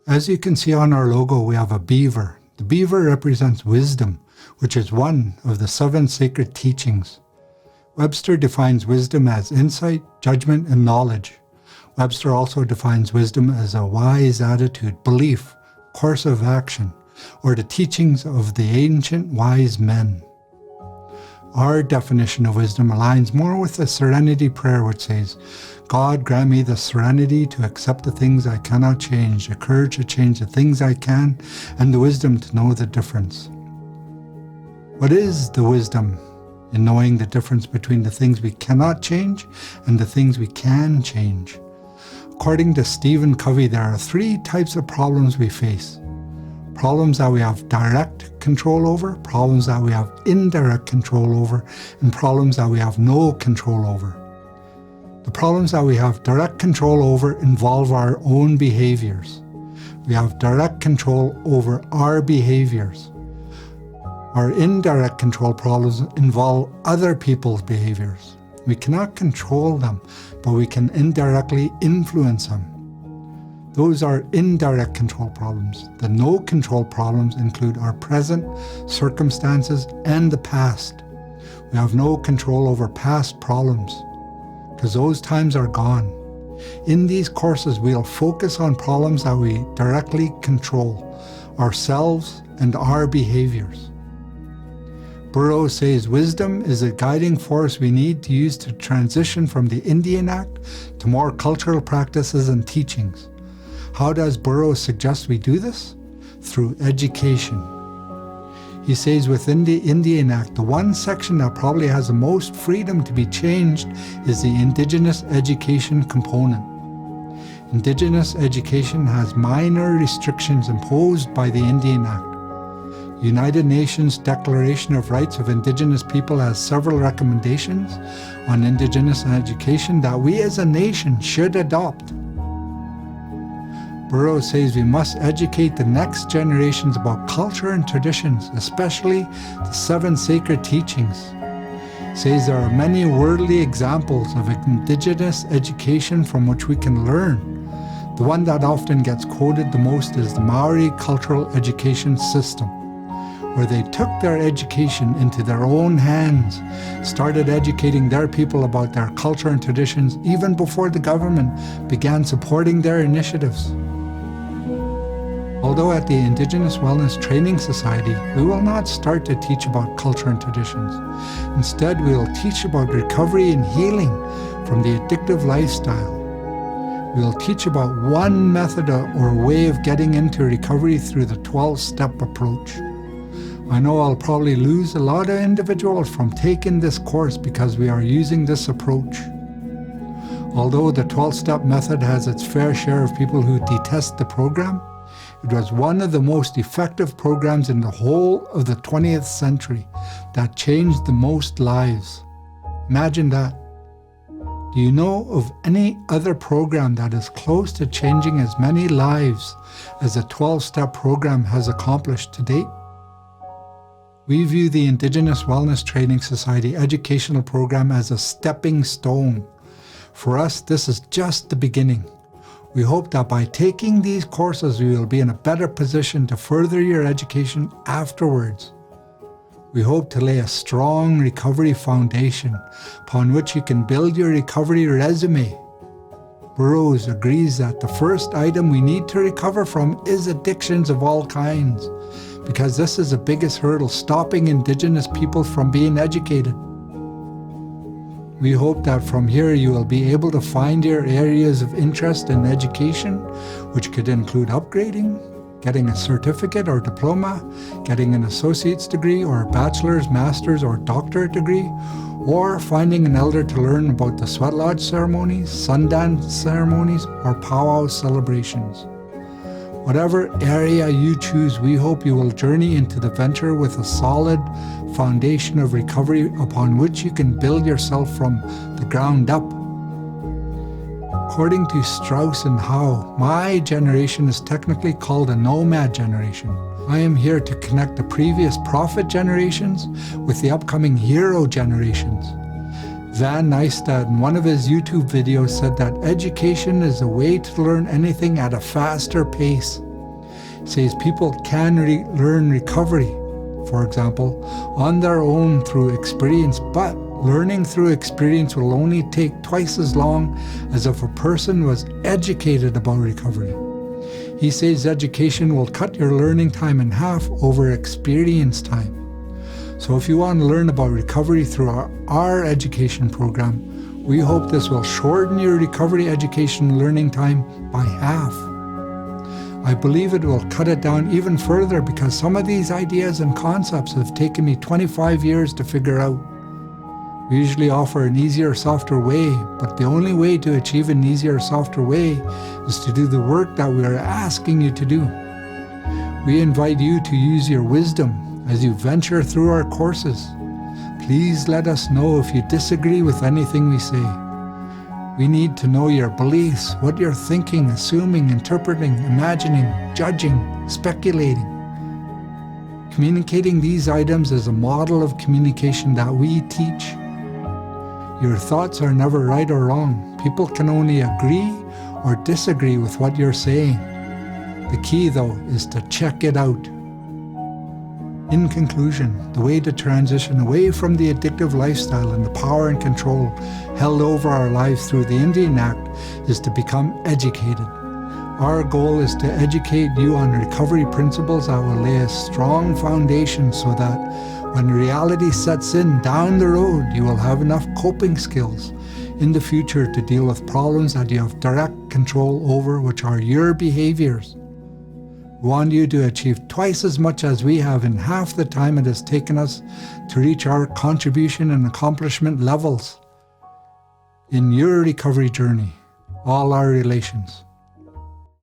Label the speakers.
Speaker 1: As you can see on our logo, we have a beaver. The beaver represents wisdom, which is one of the 7 sacred teachings. Webster defines wisdom as insight, judgment, and knowledge. Webster also defines wisdom as a wise attitude, belief, course of action, or the teachings of the ancient wise men. Our definition of wisdom aligns more with the Serenity Prayer, which says, God grant me the serenity to accept the things I cannot change, the courage to change the things I can, and the wisdom to know the difference. What is the wisdom in knowing the difference between the things we cannot change and the things we can change? According to Stephen Covey, there are 3 types of problems we face. Problems that we have direct control over, problems that we have indirect control over, and problems that we have no control over. The problems that we have direct control over involve our own behaviors. We have direct control over our behaviors. Our indirect control problems involve other people's behaviors. We cannot control them, but we can indirectly influence them. Those are indirect control problems. The no control problems include our present circumstances and the past. We have no control over past problems because those times are gone. In these courses, we'll focus on problems that we directly control, ourselves and our behaviors. Burroughs says wisdom is a guiding force we need to use to transition from the Indian Act to more cultural practices and teachings. How does Burroughs suggest we do this? Through education. He says within the Indian Act, the one section that probably has the most freedom to be changed is the Indigenous education component. Indigenous education has minor restrictions imposed by the Indian Act. United Nations Declaration of Rights of Indigenous People has several recommendations on Indigenous education that we as a nation should adopt. Burroughs says we must educate the next generations about culture and traditions, especially the 7 sacred teachings. He says there are many worldly examples of Indigenous education from which we can learn. The one that often gets quoted the most is the Maori cultural education system, where they took their education into their own hands, started educating their people about their culture and traditions even before the government began supporting their initiatives. Although at the Indigenous Wellness Training Society, we will not start to teach about culture and traditions. Instead, we will teach about recovery and healing from the addictive lifestyle. We will teach about one method or way of getting into recovery through the 12-step approach. I know I'll probably lose a lot of individuals from taking this course because we are using this approach. Although the 12-step method has its fair share of people who detest the program, it was one of the most effective programs in the whole of the 20th century that changed the most lives. Imagine that. Do you know of any other program that is close to changing as many lives as the 12-step program has accomplished to date? We view the Indigenous Wellness Training Society educational program as a stepping stone. For us, this is just the beginning. We hope that by taking these courses, you will be in a better position to further your education afterwards. We hope to lay a strong recovery foundation upon which you can build your recovery resume. Burroughs agrees that the first item we need to recover from is addictions of all kinds, because this is the biggest hurdle stopping Indigenous people from being educated. We hope that from here you will be able to find your areas of interest in education, which could include upgrading, getting a certificate or diploma, getting an associate's degree or a bachelor's, master's or doctorate degree, or finding an elder to learn about the sweat lodge ceremonies, sundance ceremonies, or powwow celebrations. Whatever area you choose, we hope you will journey into the venture with a solid foundation of recovery upon which you can build yourself from the ground up. According to Strauss and Howe, my generation is technically called a nomad generation. I am here to connect the previous prophet generations with the upcoming hero generations. Van Neistad in one of his YouTube videos said that education is a way to learn anything at a faster pace. says people can learn recovery, for example, on their own through experience, but learning through experience will only take twice as long as if a person was educated about recovery. He says education will cut your learning time in half over experience time. So if you want to learn about recovery through our education program, we hope this will shorten your recovery education learning time by half. I believe it will cut it down even further because some of these ideas and concepts have taken me 25 years to figure out. We usually offer an easier, softer way, but the only way to achieve an easier, softer way is to do the work that we are asking you to do. We invite you to use your wisdom as you venture through our courses. Please let us know if you disagree with anything we say. We need to know your beliefs, what you're thinking, assuming, interpreting, imagining, judging, speculating. Communicating these items is a model of communication that we teach. Your thoughts are never right or wrong. People can only agree or disagree with what you're saying. The key, though, is to check it out. In conclusion, the way to transition away from the addictive lifestyle and the power and control held over our lives through the Indian Act is to become educated. Our goal is to educate you on recovery principles that will lay a strong foundation so that when reality sets in down the road, you will have enough coping skills in the future to deal with problems that you have direct control over, which are your behaviors. We want you to achieve twice as much as we have in half the time it has taken us to reach our contribution and accomplishment levels in your recovery journey, all our relations.